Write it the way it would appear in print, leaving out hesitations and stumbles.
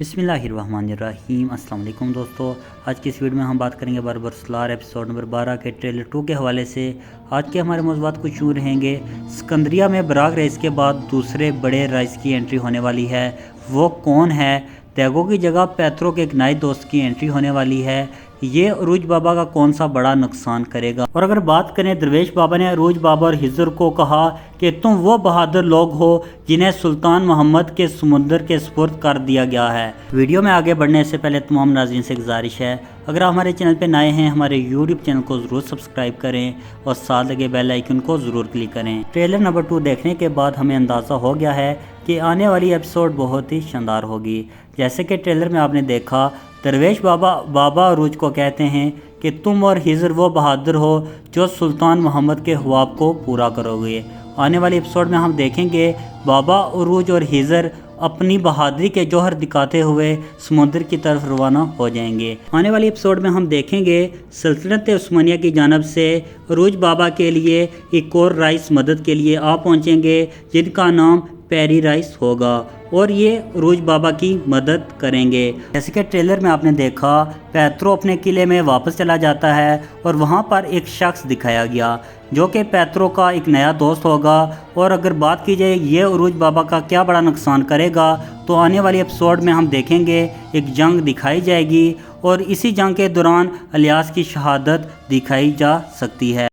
बिस्मिल्लाहिर्रहमानिर्रहीम। अस्सलाम वालेकुम दोस्तों, आज की इस वीडियो में हम बात करेंगे बरबरसलार एपिसोड नंबर 12 के ट्रेलर 2 के हवाले से। आज के हमारे मौज़ूआत कुछ यूँ रहेंगे। सिकंदरिया में बराक रईस के बाद दूसरे बड़े रईस की एंट्री होने वाली है, वो कौन है? तैगो की जगह पैत्रो के एक नए दोस्त की एंट्री होने वाली है। ये अरूज बाबा का कौन सा बड़ा नुकसान करेगा? और अगर बात करें, दरवेश बाबा ने अरूज बाबा और हिजर को कहा कि तुम वो बहादुर लोग हो जिन्हें सुल्तान मोहम्मद के समुंदर के सुपुर्द कर दिया गया है। वीडियो में आगे बढ़ने से पहले तमाम नाज़रीन से गुजारिश है, अगर आप हमारे चैनल पर नए हैं, हमारे यूट्यूब चैनल को ज़रूर सब्सक्राइब करें और साथ लगे बेल आइकन को ज़रूर क्लिक करें। ट्रेलर नंबर 2 देखने के बाद हमें अंदाज़ा हो गया है कि आने वाली एपिसोड बहुत ही शानदार होगी। जैसे कि ट्रेलर में आपने देखा, दरवेश बाबा अरूज को कहते हैं कि तुम और हिजर वो बहादुर हो जो सुल्तान मोहम्मद के ख्वाब को पूरा करोगे। आने वाले एपिसोड में हम देखेंगे बाबा अरूज और हिजर अपनी बहादुरी के जौहर दिखाते हुए समुद्र की तरफ रवाना हो जाएंगे। आने वाले एपिसोड में हम देखेंगे सल्तनत उस्मानिया की जानब से अरूज बाबा के लिए एक और राइस मदद के लिए आ पहुँचेंगे, जिनका नाम पेरी राइस होगा और ये अरूज बाबा की मदद करेंगे। जैसे कि ट्रेलर में आपने देखा, पैत्रो अपने किले में वापस चला जाता है और वहाँ पर एक शख्स दिखाया गया जो कि पैत्रो का एक नया दोस्त होगा। और अगर बात की जाए ये अरूज बाबा का क्या बड़ा नुकसान करेगा, तो आने वाली एपिसोड में हम देखेंगे एक जंग दिखाई जाएगी और इसी जंग के दौरान इलियास की शहादत दिखाई जा सकती है।